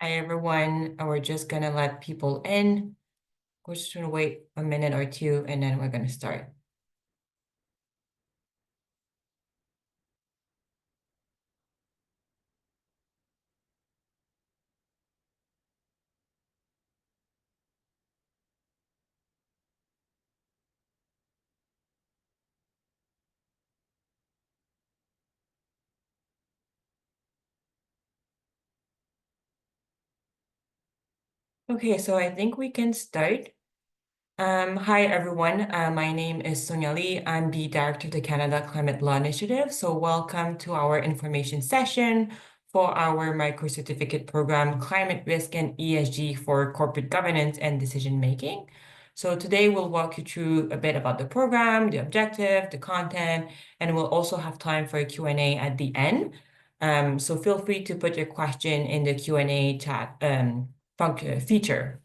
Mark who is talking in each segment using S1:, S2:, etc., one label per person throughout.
S1: Hi, everyone. We're just gonna let people in. We're just gonna wait a minute or two, and then we're gonna start. Okay, so I think we can start. Hi, everyone. My name is Sonia Lee. I'm the Director of the Canada Climate Law Initiative. So welcome to our information session for our micro-certificate program, Climate Risk and ESG for Corporate Governance and Decision Making. So today we'll walk you through a bit about the program, the objective, the content, and we'll also have time for a Q&A at the end. So feel free to put your question in the Q&A chat feature.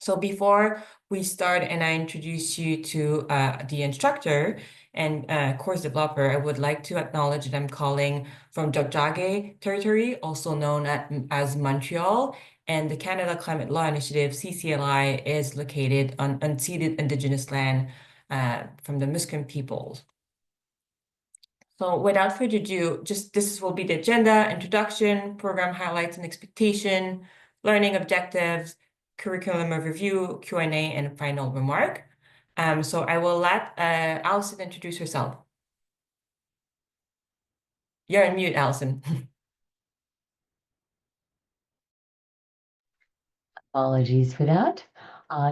S1: So before we start and I introduce you to the instructor and course developer, I would like to acknowledge that I'm calling from Tiohtià:ke territory, also known as Montreal, and the Canada Climate Law Initiative, CCLI, is located on unceded Indigenous land from the Musqueam peoples. So without further ado, this will be the agenda: introduction, program highlights and expectation, learning objectives, curriculum overview, Q&A, and final remark. So I will let Allison introduce herself. You're on mute, Allison.
S2: Apologies for that.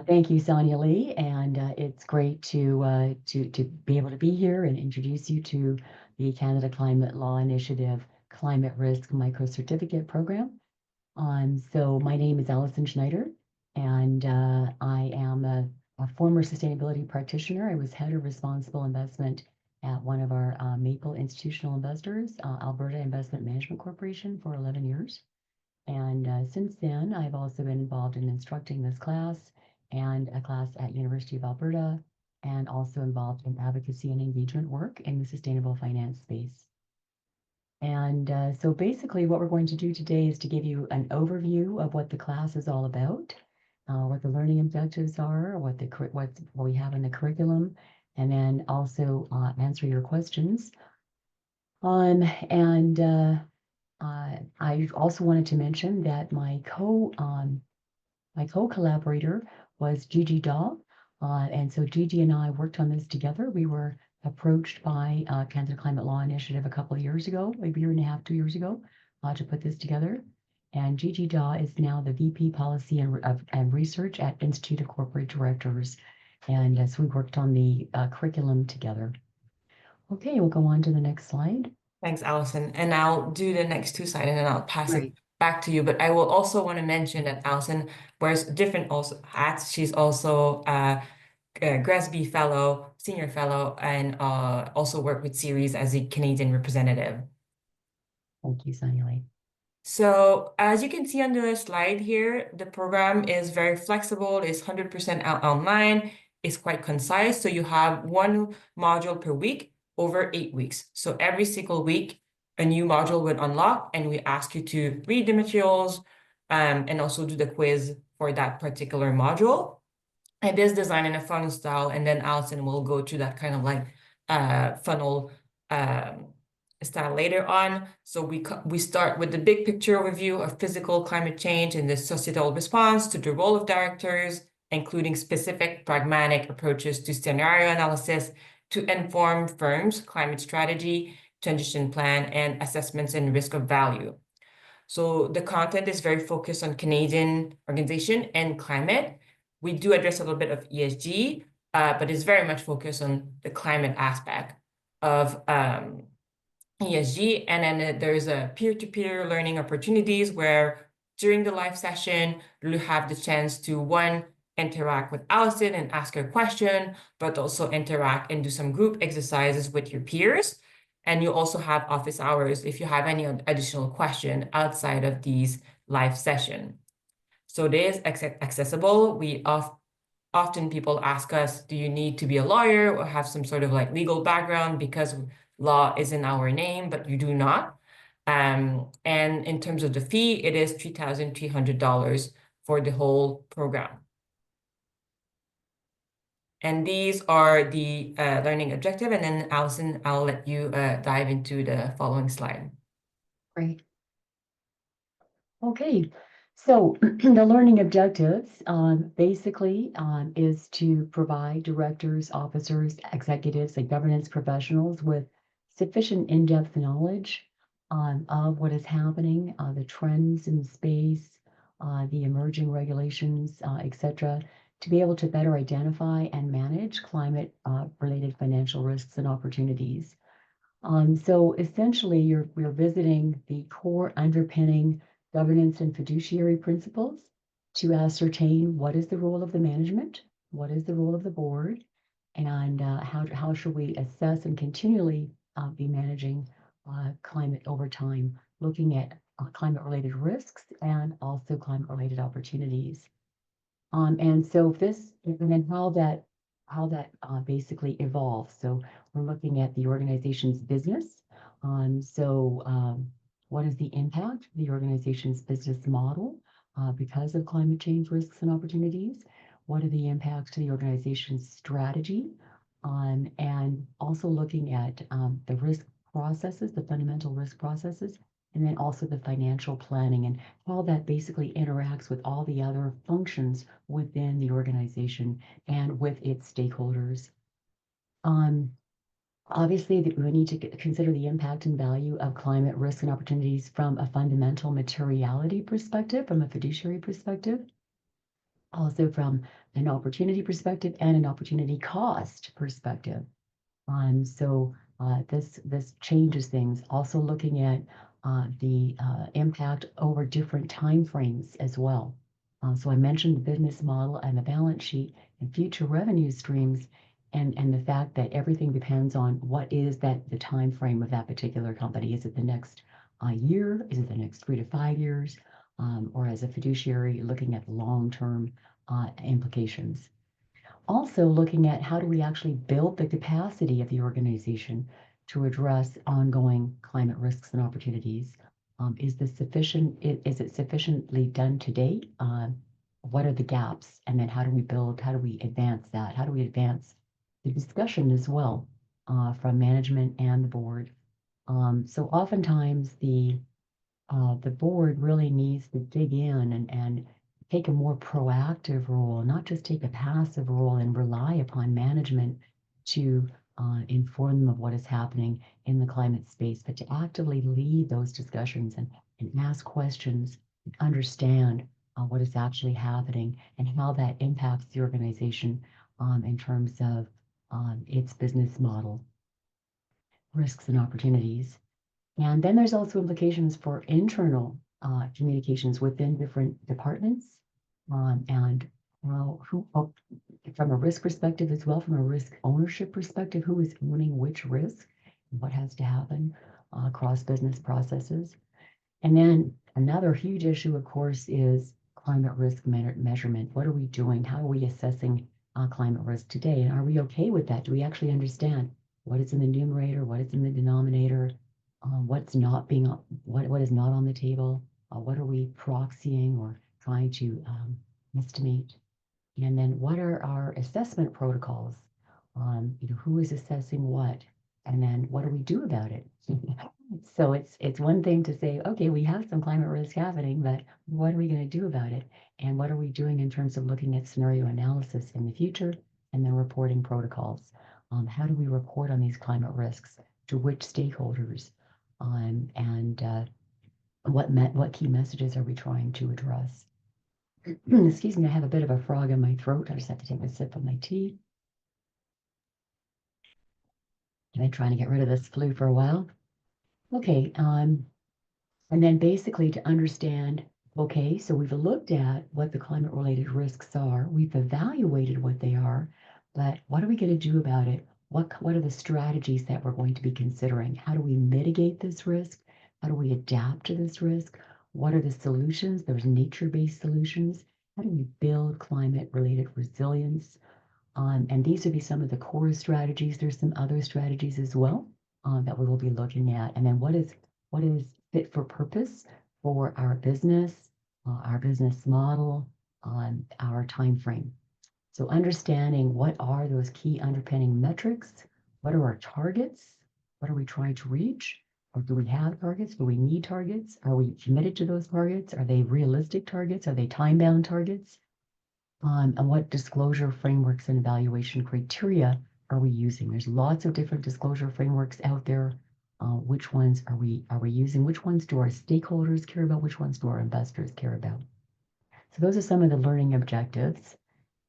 S2: Thank you, Sonia Lee, and it's great to be able to be here and introduce you to the Canada Climate Law Initiative Climate Risk Micro Certificate Program. So my name is Allison Schneider, and I am a former sustainability practitioner. I was head of responsible investment at one of our Maple institutional investors, Alberta Investment Management Corporation, for 11 years. And since then, I've also been involved in instructing this class and a class at University of Alberta, and also involved in advocacy and engagement work in the sustainable finance space. And so basically what we're going to do today is to give you an overview of what the class is all about, what the learning objectives are, what we have in the curriculum, and then also answer your questions. I also wanted to mention that my co-collaborator was Gigi Daw, and so Gigi and I worked on this together. We were approached by Canada Climate Law Initiative a couple of years ago, maybe a year and a half, 2 years ago, to put this together. And Gigi Daw is now the VP Policy and Research at Institute of Corporate Directors, and so we worked on the curriculum together. Okay, we'll go on to the next slide.
S1: Thanks, Allison. And I'll do the next two slides and then I'll pass it back to you. But I will also want to mention that Allison wears different also hats. She's also a GRESB fellow, senior fellow, and also worked with Ceres as a Canadian representative.
S2: Thank you, Sonia Lee.
S1: So as you can see on the slide here, the program is very flexible. It's 100% online. It's quite concise. So you have one module per week over 8 weeks. So every single week, a new module would unlock, and we ask you to read the materials and also do the quiz for that particular module. It is designed in a funnel style, and then Allison will go to that kind of like funnel style later on. So we start with the big picture overview of physical climate change and the societal response to the role of directors, including specific pragmatic approaches to scenario analysis to inform firms' climate strategy, transition plan, and assessments and risk of value. So the content is very focused on Canadian organization and climate. We do address a little bit of ESG, but it's very much focused on the climate aspect of ESG. And then there's a peer-to-peer learning opportunities where during the live session, you have the chance to, one, interact with Allison and ask her a question, but also interact and do some group exercises with your peers. And you also have office hours if you have any additional question outside of these live session. So it is accessible. Often people ask us, do you need to be a lawyer or have some sort of like legal background, because law is in our name, but you do not. And in terms of the fee, it is $3,300 for the whole program. And these are the learning objective. And then Allison, I'll let you dive into the following slide.
S2: Great. Okay, so the learning objectives basically is to provide directors, officers, executives, and governance professionals with sufficient in-depth knowledge of what is happening, the trends in space, the emerging regulations, etc., to be able to better identify and manage climate-related financial risks and opportunities. So essentially, we're visiting the core underpinning governance and fiduciary principles to ascertain what is the role of the management, what is the role of the board, and how should we assess and continually be managing climate over time, looking at climate-related risks and also climate-related opportunities. And so and then how that basically evolves. So we're looking at the organization's business. What is the impact of the organization's business model because of climate change risks and opportunities? What are the impacts to the organization's strategy? And also looking at the risk processes, the fundamental risk processes, and then also the financial planning and how that basically interacts with all the other functions within the organization and with its stakeholders. Obviously, we need to consider the impact and value of climate risks and opportunities from a fundamental materiality perspective, from a fiduciary perspective, also from an opportunity perspective and an opportunity cost perspective. This changes things. Also looking at the impact over different time frames as well. So I mentioned the business model and the balance sheet and future revenue streams, and the fact that everything depends on what is the time frame of that particular company. Is it the next year? Is it the next 3 to 5 years? Or as a fiduciary, looking at long-term implications. Also looking at how do we actually build the capacity of the organization to address ongoing climate risks and opportunities. Is it sufficiently done today? What are the gaps? And then how do we advance that? How do we advance the discussion as well from management and the board? So oftentimes the board really needs to dig in and take a more proactive role, not just take a passive role and rely upon management to inform them of what is happening in the climate space, but to actively lead those discussions and ask questions, and understand what is actually happening and how that impacts the organization in terms of its business model, risks and opportunities. And then there's also implications for internal communications within different departments and from a risk perspective as well, from a risk ownership perspective, who is owning which risk, what has to happen across business processes. And then another huge issue, of course, is climate risk measurement. What are we doing? How are we assessing climate risk today? And are we okay with that? Do we actually understand what is in the numerator, what is in the denominator? What is not on the table? What are we proxying or trying to estimate? And then what are our assessment protocols? Who is assessing what? And then what do we do about it? So it's one thing to say, okay, we have some climate risk happening, but what are we going to do about it? And what are we doing in terms of looking at scenario analysis in the future and then reporting protocols? How do we report on these climate risks? To which stakeholders? And what key messages are we trying to address? Excuse me, I have a bit of a frog in my throat. I just have to take a sip of my tea. I've been trying to get rid of this flu for a while. Okay, and then basically to understand, okay, so we've looked at what the climate-related risks are. We've evaluated what they are, but what are we going to do about it? What are the strategies that we're going to be considering? How do we mitigate this risk? How do we adapt to this risk? What are the solutions? There's nature-based solutions. How do we build climate-related resilience? And these would be some of the core strategies. There's some other strategies as well that we will be looking at. And then what is fit for purpose for our business model, our time frame. So understanding what are those key underpinning metrics, what are our targets, what are we trying to reach, or do we have targets? Do we need targets? Are we committed to those targets? Are they realistic targets? Are they time-bound targets? And what disclosure frameworks and evaluation criteria are we using? There's lots of different disclosure frameworks out there. Which ones are we using? Which ones do our stakeholders care about? Which ones do our investors care about? So those are some of the learning objectives.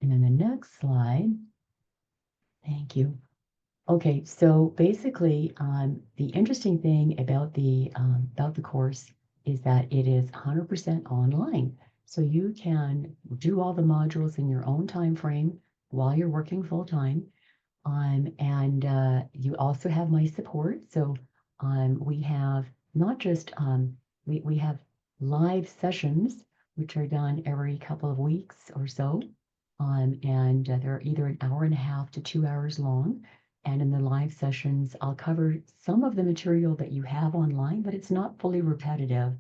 S2: And then the next slide, thank you. Okay, so basically, the interesting thing about the course is that it is 100% online. So you can do all the modules in your own time frame while you're working full time. And you also have my support. So we have not just we have live sessions which are done every couple of weeks or so. And they're either an hour and a half to 2 hours long. And in the live sessions, I'll cover some of the material that you have online, but it's not fully repetitive.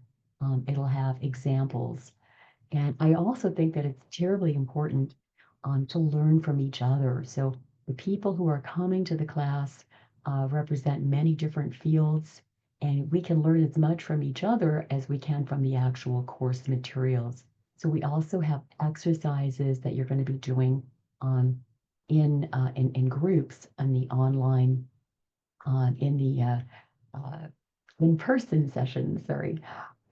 S2: It'll have examples. And I also think that it's terribly important to learn from each other. So the people who are coming to the class represent many different fields, and we can learn as much from each other as we can from the actual course materials. So we also have exercises that you're going to be doing in groups on the online in the in-person sessions, sorry,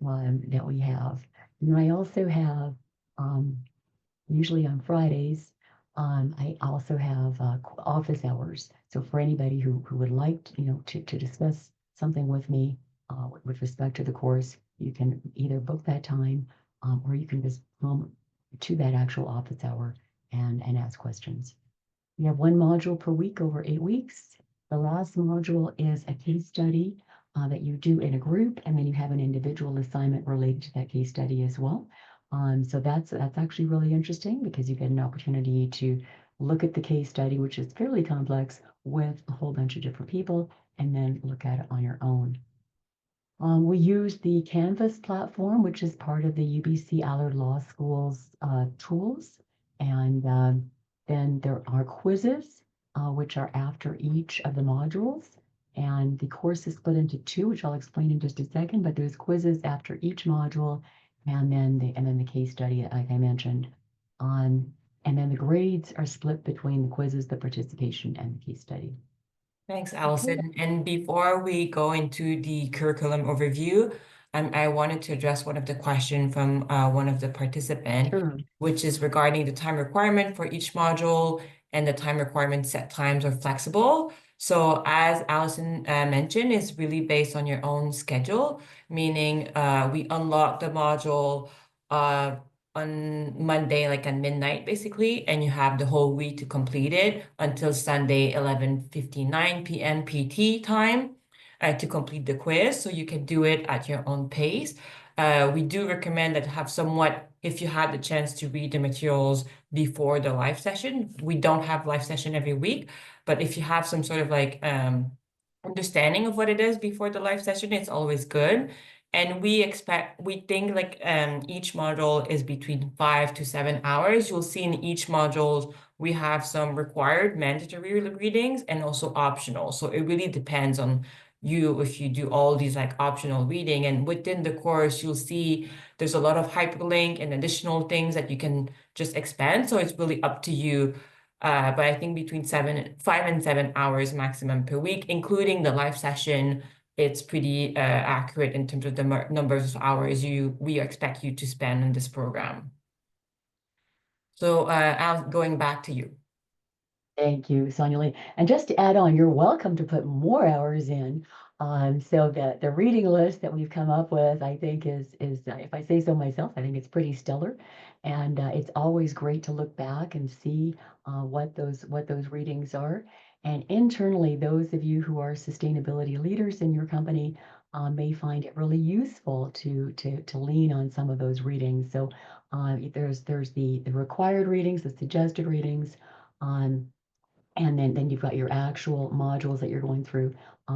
S2: that we have. And I also have usually on Fridays. I also have office hours. So for anybody who would like to discuss something with me with respect to the course, you can either book that time or you can just come to that actual office hour and ask questions. We have one module per week over 8 weeks. The last module is a case study that you do in a group, and then you have an individual assignment related to that case study as well. So that's actually really interesting because you get an opportunity to look at the case study, which is fairly complex, with a whole bunch of different people, and then look at it on your own. We use the Canvas platform, which is part of the UBC Allard Law School's tools. And then there are quizzes, which are after each of the modules. And the course is split into two, which I'll explain in just a second, but there's quizzes after each module, and then the case study, like I mentioned. And then the grades are split between the quizzes, the participation, and the case study.
S1: Thanks,
S2: Okay.
S1: Allison. And before we go into the curriculum overview, I wanted to address one of the questions from one of the participants,
S2: Sure.
S1: which is regarding the time requirement for each module and the time requirement set times are flexible. So as Allison mentioned, it's really based on your own schedule, meaning we unlock the module uh, on Monday, like at midnight, basically, and you have the whole week to complete it until Sunday, 11:59 p.m. PT time to complete the quiz. So you can do it at your own pace. We do recommend that have somewhat, if you had the chance to read the materials before the live session. We don't have live session every week, but if you have some sort of like understanding of what it is before the live session, it's always good. And we think like each module is between 5 to 7 hours. You'll see in each module we have some required mandatory readings and also optional. So it really depends on you if you do all these like optional reading. And within the course, you'll see there's a lot of hyperlink and additional things that you can just expand. So it's really up to you. But I think between 5 and 7 hours maximum per week, including the live session, it's pretty accurate in terms of the numbers of hours we expect you to spend in this program. So Al, going back to you.
S2: Thank you, Sonia Lee. And just to add on, you're welcome to put more hours in. So the reading list that we've come up with, I think is if I say so myself, I think it's pretty stellar. And it's always great to look back and see what those readings are. And internally, those of you who are sustainability leaders in your company may find it really useful to lean on some of those readings. So there's the required readings, the suggested readings. And then you've got your actual modules that you're going through,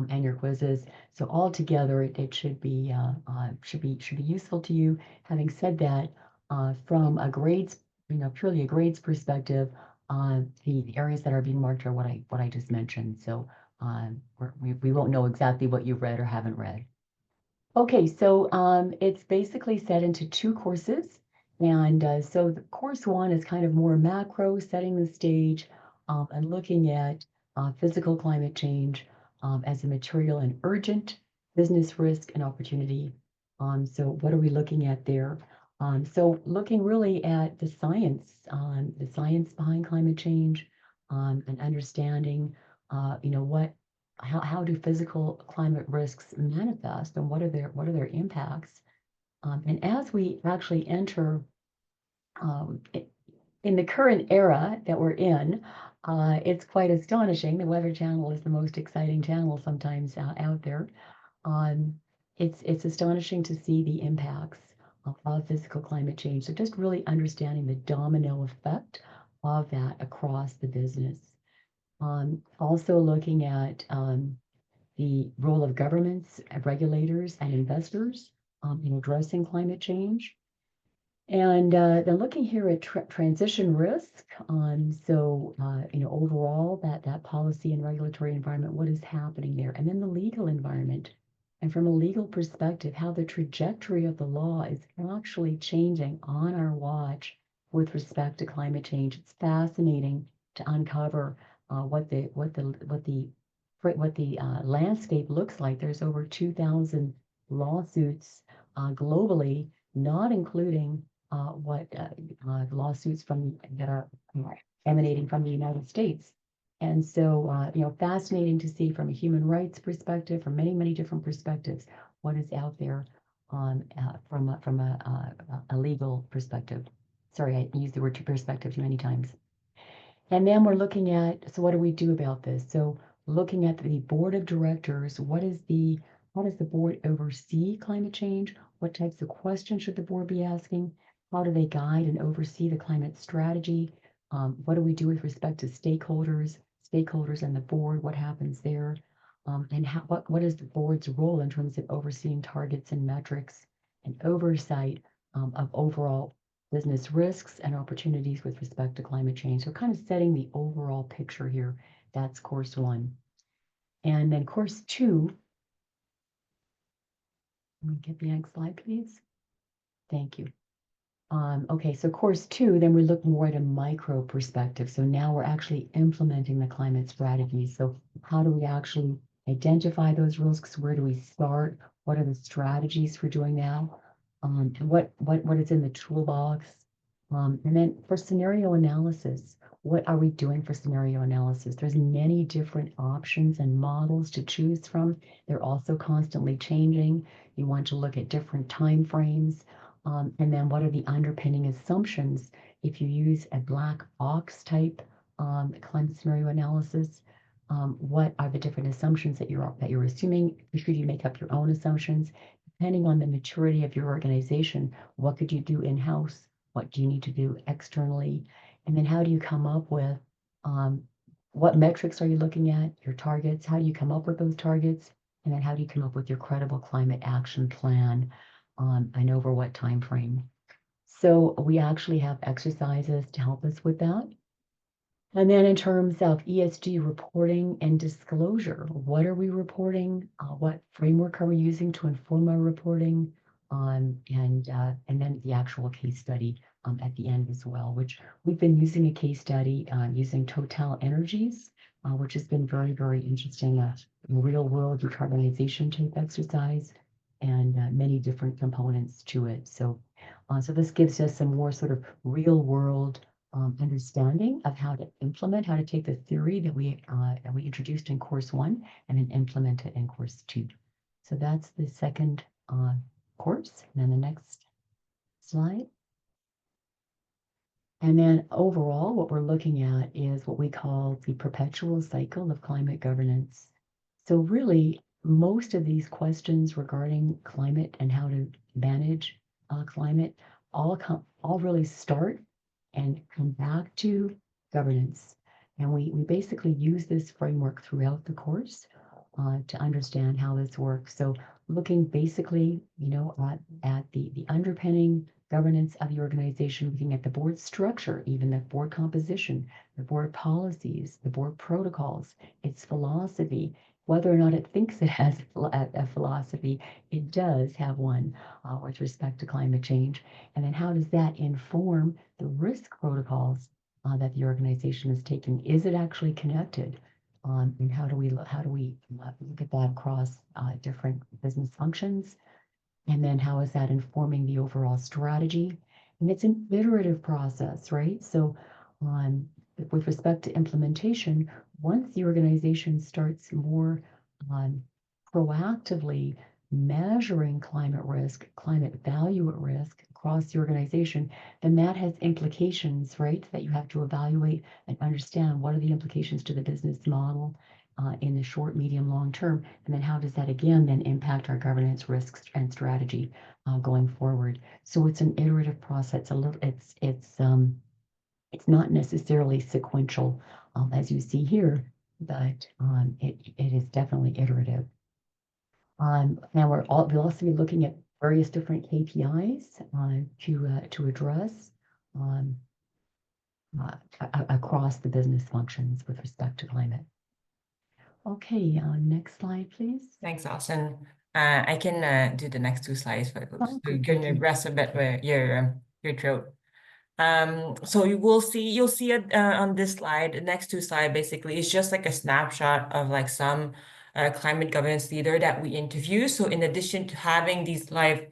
S2: and your quizzes. So all together, it should be useful to you. Having said that, from a grades, purely a grades perspective, the areas that are being marked are what I just mentioned. So we won't know exactly what you've read or haven't read. Okay, so it's basically set into two courses. And so the course one is kind of more macro, setting the stage, and looking at physical climate change as a material and urgent business risk and opportunity. So what are we looking at there? So looking really at the science behind climate change, and understanding, what how do physical climate risks manifest and what are their impacts? And as we actually enter in the current era that we're in, it's quite astonishing. The Weather Channel is the most exciting channel sometimes out there. Um, it's astonishing to see the impacts of physical climate change. So just really understanding the domino effect of that across the business. Also looking at the role of governments, regulators, and investors in addressing climate change. And then looking here at transition risk, overall that policy and regulatory environment, what is happening there, and then the legal environment, and from a legal perspective, how the trajectory of the law is actually changing on our watch with respect to climate change. It's fascinating to uncover what the landscape looks like. There's over 2,000 lawsuits globally, not including lawsuits that are emanating from the United States. And so, fascinating to see from a human rights perspective, from many, many different perspectives, what is out there from a legal perspective. Sorry, I used the word perspective many times. And then we're looking at, so what do we do about this? So looking at the board of directors, how does the board oversee climate change? What types of questions should the board be asking? How do they guide and oversee the climate strategy? What do we do with respect to stakeholders and the board? What happens there? And what is the board's role in terms of overseeing targets and metrics and oversight of overall business risks and opportunities with respect to climate change? So kind of setting the overall picture here. That's course one. And then course two, let me get the next slide, please. Thank you. Okay, so course two, then we look more at a micro perspective. So now we're actually implementing the climate strategy. So how do we actually identify those risks? Where do we start? What are the strategies for doing that? What is in the toolbox? And then for scenario analysis, what are we doing for scenario analysis? There's many different options and models to choose from. They're also constantly changing. You want to look at different time frames. And then what are the underpinning assumptions if you use a black box type climate scenario analysis? What are the different assumptions that you're assuming? Should you make up your own assumptions? Depending on the maturity of your organization, what could you do in-house? What do you need to do externally? And then how do you come up with what metrics are you looking at, your targets? How do you come up with those targets? And then how do you come up with your credible climate action plan? And over what time frame? So we actually have exercises to help us with that. And then in terms of ESG reporting and disclosure, what are we reporting? What framework are we using to inform our reporting? And then the actual case study at the end as well, which we've been using a case study using Total Energies, which has been very, very interesting, real world decarbonization type exercise and many different components to it. So this gives us some more sort of real world understanding of how to implement, how to take the theory that we introduced in course one and then implement it in course two. So that's the second course. And then the next slide. And then overall, what we're looking at is what we call the perpetual cycle of climate governance. So really, most of these questions regarding climate and how to manage climate all really start and come back to governance. And we basically use this framework throughout the course to understand how this works. So looking basically, at the underpinning governance of the organization, looking at the board structure, even the board composition, the board policies, the board protocols, its philosophy, whether or not it thinks it has a philosophy, it does have one with respect to climate change. And then how does that inform the risk protocols that the organization is taking? Is it actually connected? And how do we look at that across different business functions? And then how is that informing the overall strategy? And it's an iterative process, right? So, um, with respect to implementation, once the organization starts more um, proactively measuring climate risk, climate value at risk across the organization, then that has implications, right? That you have to evaluate and understand what are the implications to the business model in the short, medium, long term, and then how does that again then impact our governance risks and strategy going forward? So it's an iterative process. It's not necessarily sequential, as you see here, but it is definitely iterative. Now we'll also be looking at various different KPIs to address um, across the business functions with respect to climate. Okay, next slide, please.
S1: Thanks, Alison. I can do the next two slides, but
S2: Oh,
S1: so you
S2: good,
S1: can
S2: thank you.
S1: rest a bit with your throat. So you'll see it on this slide. The next two slide basically is just like a snapshot of like some climate governance leader that we interview. So in addition to having these live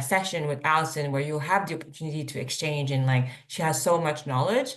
S1: session with Alison, where you'll have the opportunity to exchange and like she has so much knowledge,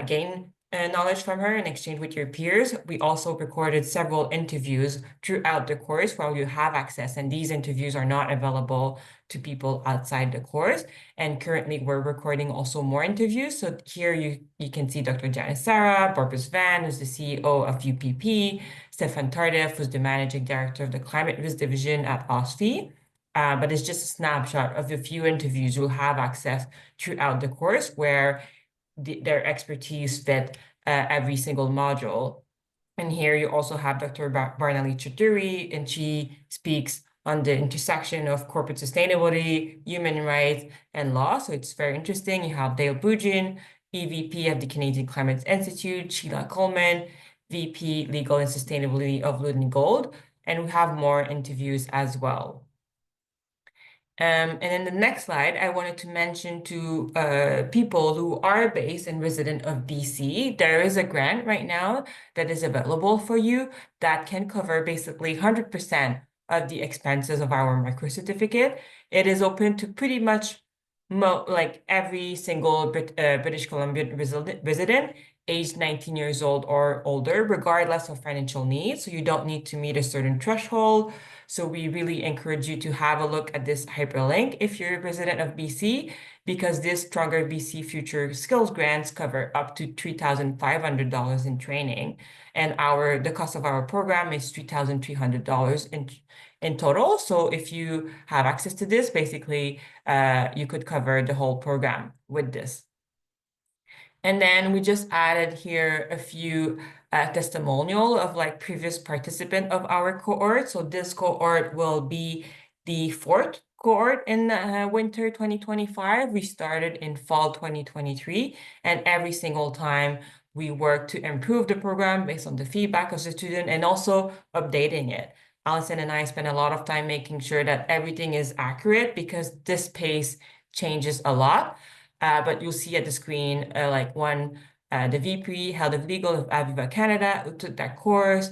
S1: gain knowledge from her and exchange with your peers. We also recorded several interviews throughout the course while you have access, and these interviews are not available to people outside the course. And currently we're recording also more interviews. So here you can see Dr. Janice Sarah, Barbara Van, who's the CEO of UPP, Stefan Tardif, who's the Managing Director of the Climate Risk Division at OSFI. But it's just a snapshot of the few interviews you'll have access throughout the course where their expertise fit every single module. And here you also have Dr. Barnali Chaudhuri, and she speaks on the intersection of corporate sustainability, human rights, and law. So it's very interesting. You have Dale Bujin, EVP of the Canadian Climate Institute, Sheila Coleman, VP Legal and Sustainability of Luden Gold, and we have more interviews as well. And in the next slide, I wanted to mention to people who are based and resident of BC, there is a grant right now that is available for you that can cover basically 100% of the expenses of our micro certificate. It is open to pretty much like every single British Columbian resident aged 19 years old or older, regardless of financial needs. So you don't need to meet a certain threshold. So we really encourage you to have a look at this hyperlink if you're a resident of BC, because this Stronger BC Future Skills Grants cover up to $3,500 in training. And the cost of our program is $3,300 in total. So if you have access to this, basically, you could cover the whole program with this. And then we just added here a few testimonial of like previous participant of our cohort. So this cohort will be the fourth cohort in winter 2025. We started in fall 2023, and every single time we work to improve the program based on the feedback of the student and also updating it. Alison and I spend a lot of time making sure that everything is accurate because this pace changes a lot. But you'll see at the screen, the VP, Head of Legal of Aviva Canada, who took that course.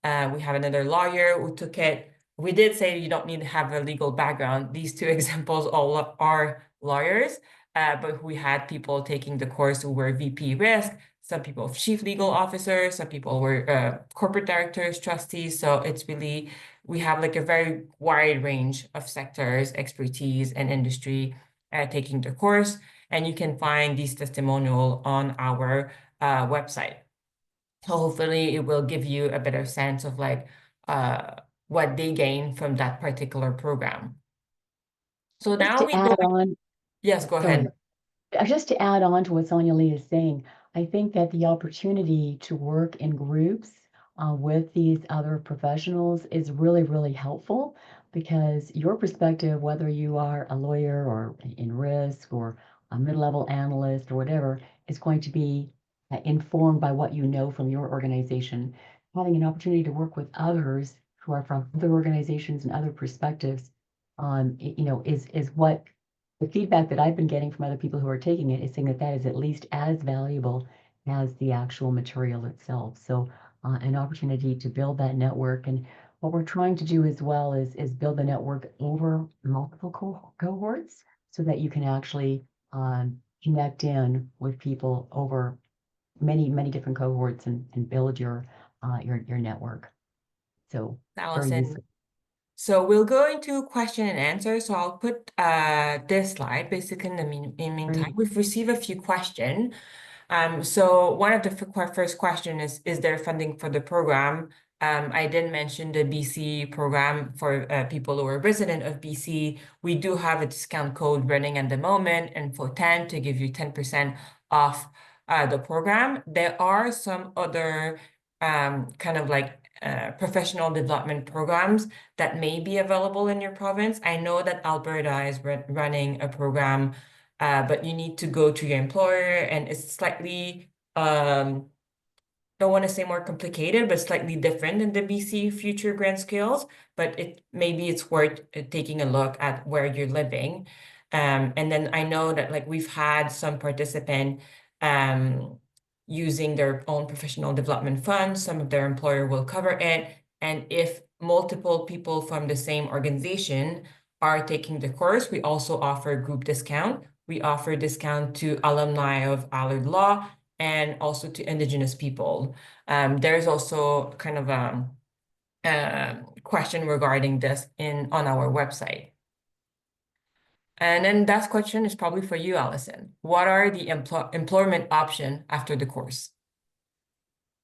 S1: We have another lawyer who took it. We did say you don't need to have a legal background. These two examples all are lawyers, but we had people taking the course who were VP risk, some people chief legal officers, some people were corporate directors, trustees. So it's really, we have like a very wide range of sectors, expertise, and industry taking the course. And you can find these testimonial on our website. So hopefully it will give you a better sense of like what they gain from that particular program. So
S2: Just
S1: now
S2: to
S1: we go,
S2: add on,
S1: yes, go
S2: sorry,
S1: ahead.
S2: just to add on to what Sonia Lee is saying, I think that the opportunity to work in groups with these other professionals is really, really helpful because your perspective, whether you are a lawyer or in risk or a mid-level analyst or whatever, is going to be informed by what you know from your organization. Having an opportunity to work with others who are from other organizations and other perspectives, is what the feedback that I've been getting from other people who are taking it is saying that that is at least as valuable as the actual material itself. So an opportunity to build that network. And what we're trying to do as well is build the network over multiple cohorts so that you can actually connect in with people over many, many different cohorts and build your network. So very
S1: Allison.
S2: useful.
S1: So we'll go into question and answer. So I'll put this slide basically in the meantime.
S2: Great.
S1: We've received a few questions. So one of the first question is there funding for the program? I did mention the BC program for people who are resident of BC. We do have a discount code running at the moment, and for 10 to give you 10% off the program. There are some other kind of like professional development programs that may be available in your province. I know that Alberta is running a program, but you need to go to your employer, and it's slightly, don't want to say more complicated, but slightly different than the BC Future Grant Skills. But maybe it's worth taking a look at where you're living. And then I know that like we've had some participant using their own professional development funds. Some of their employer will cover it. And if multiple people from the same organization are taking the course, we also offer group discount. We offer discount to alumni of Allard Law and also to Indigenous people. There's also kind of a question regarding this on our website. And then that question is probably for you, Allison. What are the employment options after the course?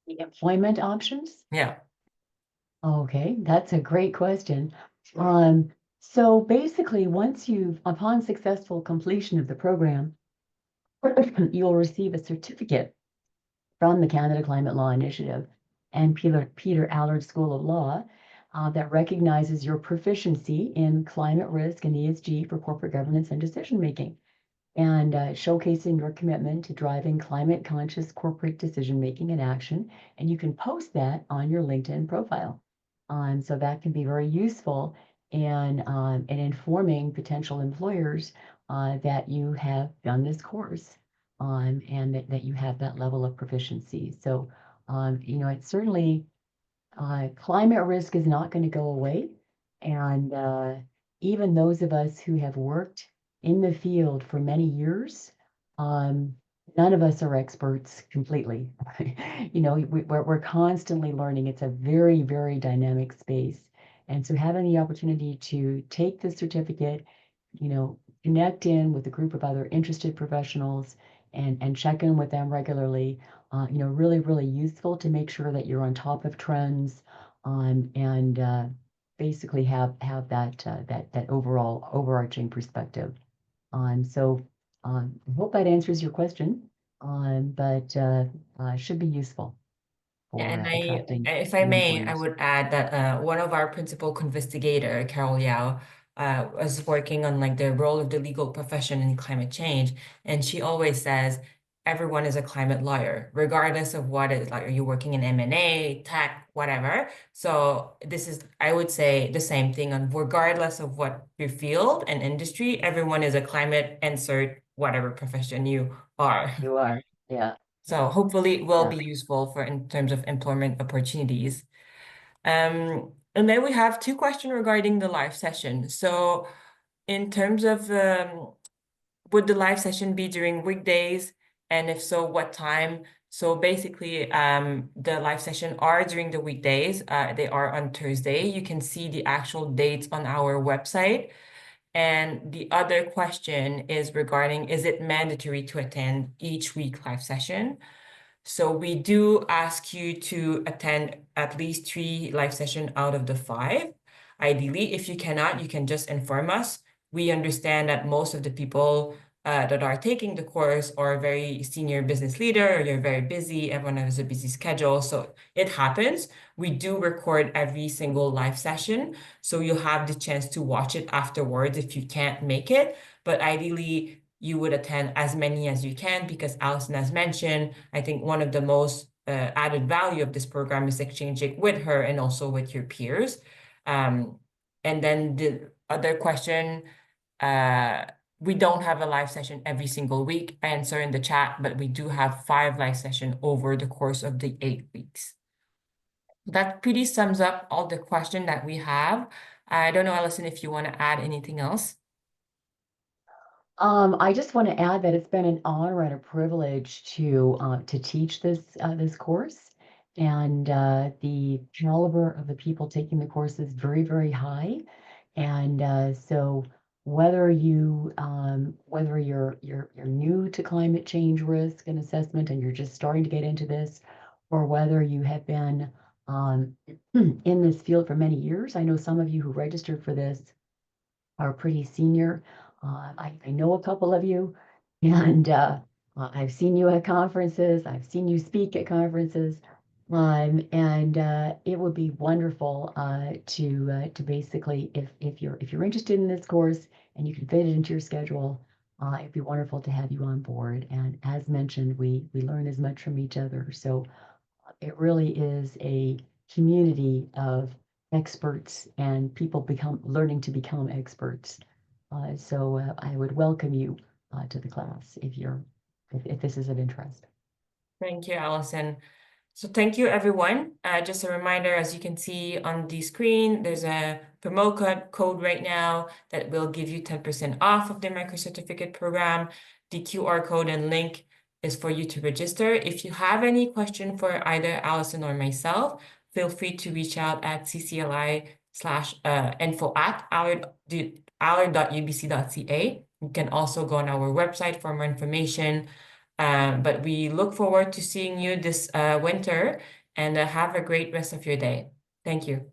S2: The employment options?
S1: Yeah.
S2: Okay, that's a great question. So basically, upon successful completion of the program, you'll receive a certificate from the Canada Climate Law Initiative and Peter Allard School of Law that recognizes your proficiency in climate risk and ESG for corporate governance and decision making, and showcasing your commitment to driving climate conscious corporate decision making and action. And you can post that on your LinkedIn profile. So that can be very useful in informing potential employers that you have done this course and that you have that level of proficiency. So, it's certainly climate risk is not going to go away. And even those of us who have worked in the field for many years, none of us are experts completely. We're constantly learning. It's a very, very dynamic space. And so having the opportunity to take the certificate, connect in with a group of other interested professionals and check in with them regularly, really, really useful to make sure that you're on top of trends, and basically have that overall overarching perspective. So I hope that answers your question, but should be useful
S1: Yeah,
S2: for
S1: and
S2: attracting
S1: if I
S2: new
S1: may, I
S2: employers.
S1: would add that one of our principal investigator, Carol Yao, was working on like the role of the legal profession in climate change, and she always says everyone is a climate lawyer, regardless of what it is. Like, are you working in M&A, tech, whatever? So this is, I would say, the same thing on regardless of what your field and industry, everyone is a climate insert whatever profession you are.
S2: You are, yeah,
S1: So hopefully it will
S2: yeah.
S1: be useful for in terms of employment opportunities. And then we have two questions regarding the live session. So in terms of would the live session be during weekdays? And if so, what time? So basically, the live session are during the weekdays. They are on Thursday. You can see the actual dates on our website. And the other question is regarding, is it mandatory to attend each week live session? So we do ask you to attend at least 3 live sessions out of the 5. Ideally, if you cannot, you can just inform us. We understand that most of the people that are taking the course or a very senior business leader, or you're very busy, everyone has a busy schedule. So it happens. We do record every single live session. So you'll have the chance to watch it afterwards if you can't make it. But ideally, you would attend as many as you can because Allison has mentioned, I think one of the most added value of this program is exchanging with her and also with your peers. And then the other question, we don't have a live session every single week. Answer in the chat, but we do have 5 live sessions over the course of the 8 weeks. That pretty sums up all the questions that we have. I don't know, Allison, if you want to add anything else.
S2: I just want to add that it's been an honor and a privilege to teach this course, and the caliber of the people taking the course is very, very high. And so whether you're new to climate change risk and assessment and you're just starting to get into this, or whether you have been in this field for many years, I know some of you who registered for this are pretty senior. I know a couple of you, and I've seen you at conferences. I've seen you speak at conferences, and it would be wonderful to basically, if you're interested in this course and you can fit it into your schedule, it'd be wonderful to have you on board. And as mentioned, we learn as much from each other. So it really is a community of experts and people learning to become experts. So I would welcome you to the class if this is of interest.
S1: Thank you, Allison. So thank you, everyone. Just a reminder, as you can see on the screen, there's a promo code right now that will give you 10% off of the micro-certificate program. The QR code and link is for you to register. If you have any question for either Allison or myself, feel free to reach out at ccli/info@allard.ubc.ca. You can also go on our website for more information. But we look forward to seeing you this winter, and have a great rest of your day. Thank you.